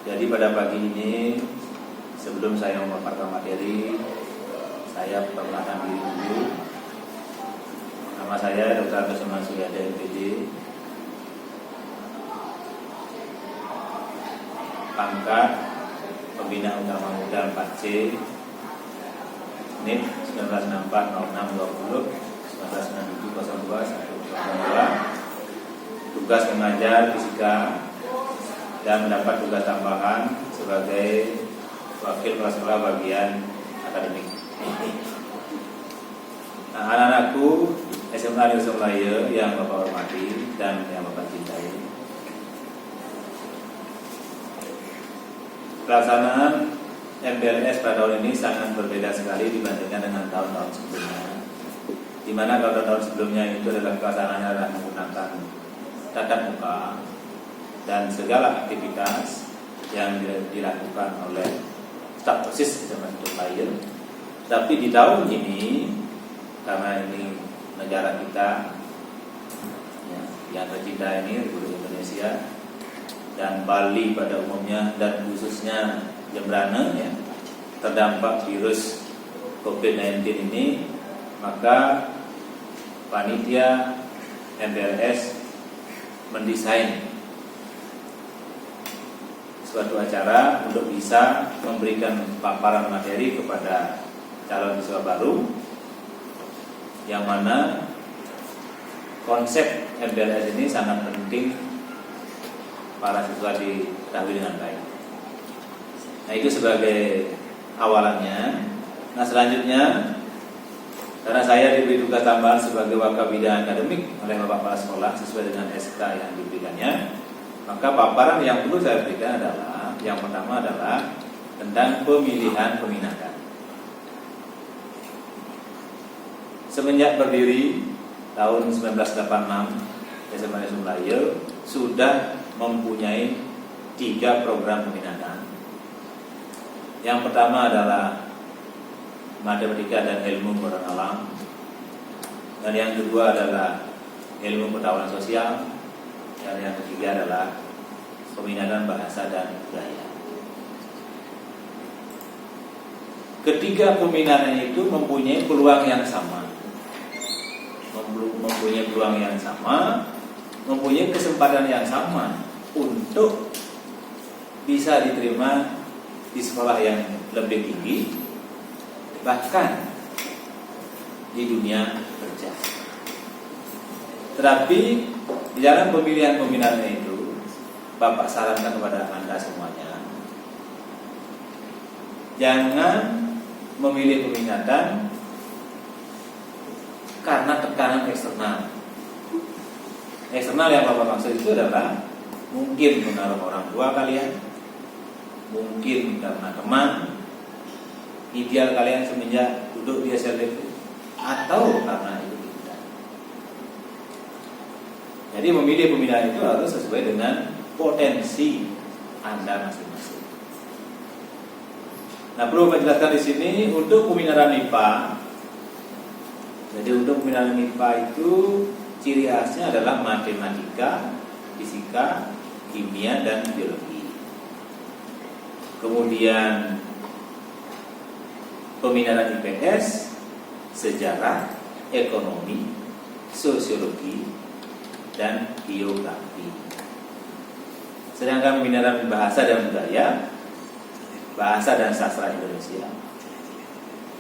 Jadi pada pagi ini, sebelum saya memaparkan materi, saya perkenalkan diri dulu. Nama saya Dr. Agus Suryada, MPD. Pangkat Pembina Utama Muda 4C, NIP 1964-06-20, 1997-02-102. Tugas mengajar fisika dan mendapat tugas tambahan sebagai wakil kepala sekolah bagian akademik. Nah, anak-anakku SMA Negeri Semlaya yang Bapak hormati dan yang Bapak cintai, pelaksanaan MPLS pada tahun ini sangat berbeda sekali dibandingkan dengan tahun-tahun sebelumnya, di mana kalau tahun sebelumnya itu adalah pelaksanaannya adalah menggunakan tatap muka dan segala aktivitas yang dilakukan oleh staf OSIS SMA Semlaya. Tapi di tahun ini, karena ini negara kita ya, yang tercinta ini, Republik Indonesia, dan Bali pada umumnya dan khususnya Jembrana ya, terdampak virus COVID-19 ini, maka panitia MPLS mendesain suatu acara untuk bisa memberikan paparan materi kepada calon siswa baru, yang mana konsep MPLS ini sangat penting para siswa diketahui dengan baik. Nah, itu sebagai awalannya. Nah, selanjutnya, karena saya diberi tugas tambahan sebagai wakabida akademik oleh Bapak Kepala Sekolah sesuai dengan SK yang diberikannya, maka paparan yang perlu saya berikan adalah, yang pertama adalah tentang pemilihan peminatan. Semenjak berdiri tahun 1986, SMA Negeri Semlaya sudah mempunyai 3 program peminatan. Yang pertama adalah matematika dan ilmu pengetahuan alam, dan yang kedua adalah ilmu pengetahuan sosial, dan yang ketiga adalah peminatan bahasa dan budaya. Ketiga peminatan itu mempunyai peluang yang sama, mempunyai kesempatan yang sama untuk bisa diterima di sekolah yang lebih tinggi, bahkan di dunia kerja. Tetapi di dalam pemilihan peminatnya itu, Bapak sarankan kepada Anda semuanya, jangan memilih peminatan karena tekanan eksternal. Eksternal yang Bapak maksud itu adalah mungkin pengaruh orang tua kalian, mungkin karena teman ideal kalian semenjak duduk di SLB, atau karena itu tidak. Jadi memilih peminatan itu harus sesuai dengan potensi Anda masing-masing. Nah, perlu menjelaskan di sini untuk peminatan MIPA. Jadi untuk peminatan MIPA itu ciri khasnya adalah matematika, fisika, kimia, dan biologi. Kemudian peminatan IPS, sejarah, ekonomi, sosiologi, dan geografi. Sedangkan peminatan bahasa dan budaya, bahasa dan sastra Indonesia,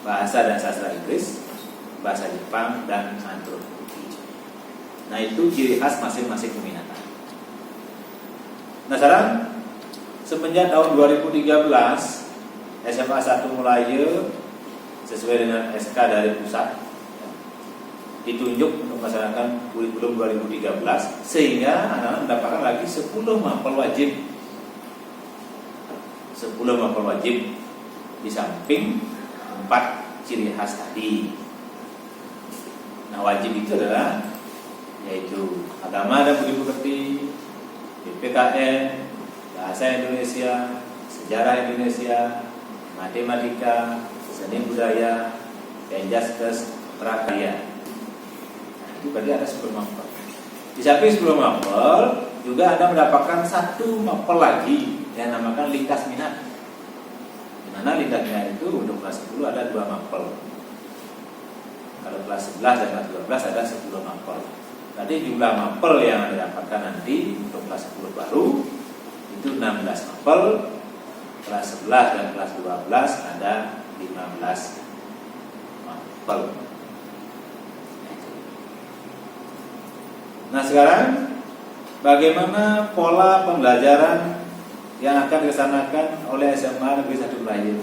bahasa dan sastra Inggris, bahasa Jepang, dan antropologi. Nah, itu ciri khas masing-masing peminatan. Nah, sekarang semenjak tahun 2013 SMA 1 Mulaya sesuai dengan SK dari pusat ditunjuk untuk melaksanakan kurikulum 2013, sehingga anak-anak mendapatkan lagi 10 mapel wajib. 10 mapel wajib di samping 4 ciri khas tadi. Nah, wajib itu adalah yaitu agama dan budi pekerti, PPKN, bahasa Indonesia, sejarah Indonesia, matematika, seni budaya, penjaskes, prakarya. Nah, itu berarti ada 10 mapel. Di samping 10 mapel juga Anda mendapatkan 1 mapel lagi yang namakan lintas minat. Di mana lintas minat itu untuk kelas 10 ada 2 mapel. Kalau kelas 11 dan kelas 12 ada 10 mapel. Tadi jumlah mapel yang didapatkan nanti untuk kelas 10 baru itu 16 mapel. Kelas 11 dan kelas 12 ada 15 mapel. Nah, sekarang bagaimana pola pembelajaran yang akan dilaksanakan oleh SMA Negeri 1 Melayu?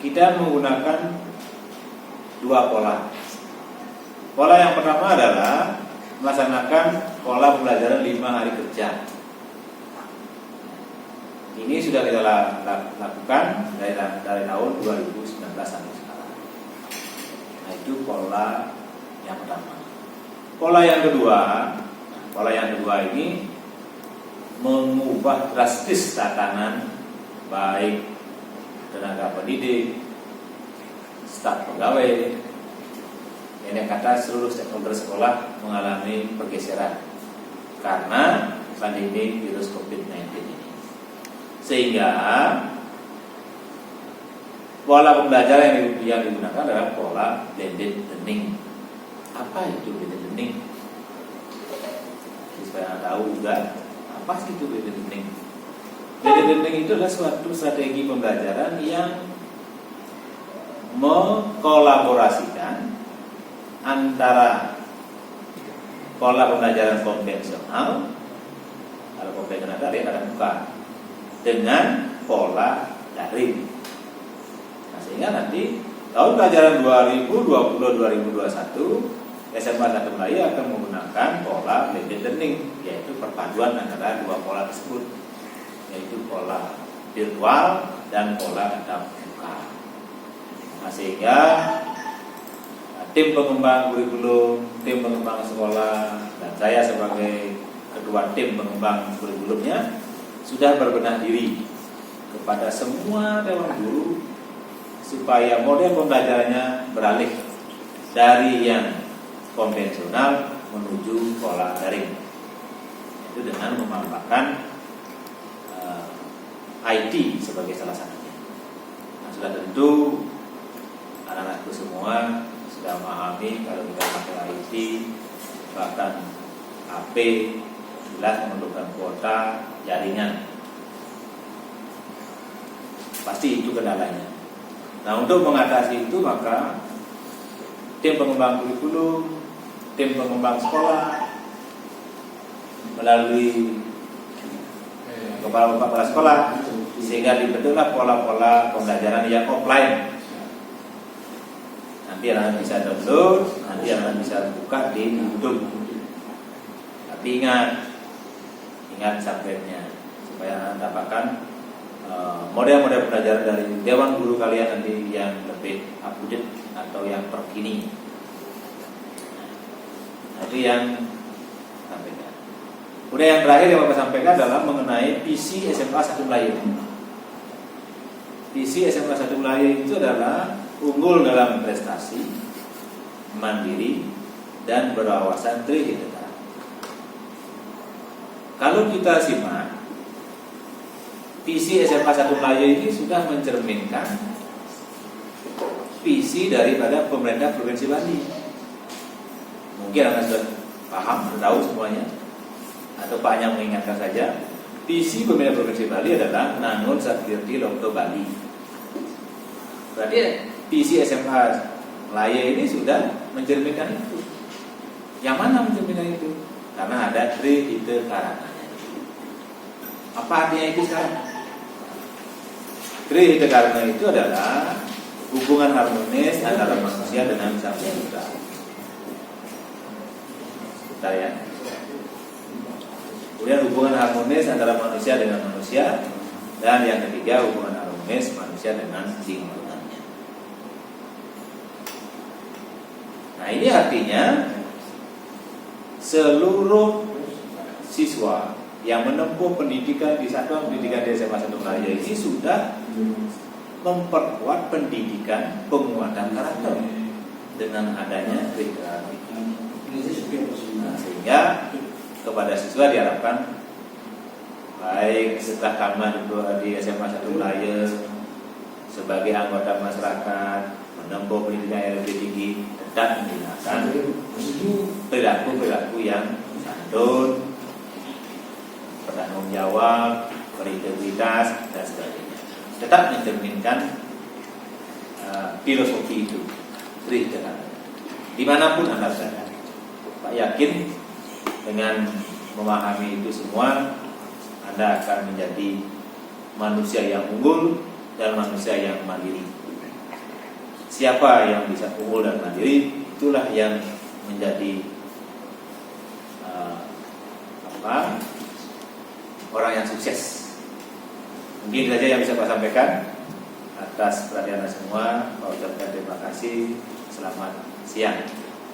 Kita menggunakan 2 pola. Pola yang pertama adalah melaksanakan pola pembelajaran 5 hari kerja. Ini sudah kita lakukan dari tahun 2019 sampai sekarang. Nah, itu pola yang pertama. Pola yang kedua ini mengubah drastis tatanan baik tenaga pendidik, staf pegawai, ini kata seluruh stakeholder sekolah mengalami pergeseran karena pandemi virus COVID-19 ini. Sehingga pola pembelajaran yang digunakan adalah pola blended learning. Apa itu blended learning? Supaya tahu juga apa sih itu blended learning. Blended learning itu adalah suatu strategi pembelajaran yang mengkolaborasikan antara pola pembelajaran konvensional, kalau konvensional dari ada muka, dengan pola daring. Nah, sehingga nanti tahun pelajaran 2020-2021 SMA 1 Melayu akan menggunakan pola blended learning, yaitu perpaduan antara 2 pola tersebut, yaitu pola virtual dan pola tatap muka. Nah, sehingga tim pengembang kurikulum, tim pengembang sekolah, dan saya sebagai ketua tim pengembang kurikulumnya sudah berbenah diri kepada semua dewan guru supaya model pembelajarannya beralih dari yang konvensional menuju pola daring. Itu dengan memanfaatkan IT sebagai salah satunya. Nah, sudah tentu anak-anakku semua sudah memahami kalau kita pakai IT, bahkan HP jelas memerlukan kuota jaringan. Pasti itu kendalanya. Nah, untuk mengatasi itu maka tim pengembang kurikulum, tim pengembang sekolah melalui kepala sekolah sehingga dibentuklah pola-pola pembelajaran yang offline. Nanti anak bisa download, nanti anak bisa buka di YouTube. Tapi ingat subjeknya supaya anak dapatkan model-model pembelajaran dari dewan guru kalian nanti yang lebih update atau yang terkini. Nah, itu yang sampaikan. Kemudian yang terakhir yang Bapak sampaikan adalah mengenai visi SMA 1 Melayu. Visi SMA 1 Melayu itu adalah unggul dalam prestasi, mandiri, dan berwawasan trihineka. Kalau kita simak, visi SMA 1 Melayu ini sudah mencerminkan visi daripada pemerintah Provinsi Bali. Mungkin Anda sudah paham, sudah tahu semuanya, atau Pak hanya mengingatkan saja. Visi pemerintah Provinsi Bali adalah Nangun Satkirti Lokto Bali. Berarti visi SMA Melayu ini sudah mencerminkan itu. Yang mana mencerminkan itu? Karena ada Trihita Karananya. Apa artinya itu sekarang? Trihita Karana itu adalah hubungan harmonis antara manusia dengan sang pencipta. Bentar ya. Kemudian hubungan harmonis antara manusia dengan manusia, dan yang ketiga hubungan harmonis manusia dengan lingkungannya. Nah, ini artinya seluruh siswa yang menempuh pendidikan di satuan pendidikan di SMA 1 Melayu ini sudah memperkuat pendidikan penguatan karakter dengan adanya Trihita. Nah, sehingga kepada siswa diharapkan baik setelah tamat di SMA 1 Melayu sebagai anggota masyarakat menempuh pendidikan yang lebih tinggi, tetap menggunakan perilaku yang santun, bertanggung jawab, berintegritas dan sebagainya. Tetap mencerminkan filosofi itu dimanapun Anda berada. Pak yakin dengan memahami itu semua Anda akan menjadi manusia yang unggul dan manusia yang mandiri. Siapa yang bisa unggul dan mandiri, itulah yang menjadi orang yang sukses. Mungkin saja yang bisa Pak sampaikan. Atas perhatian semua, Pak ucapkan terima kasih. Selamat siang.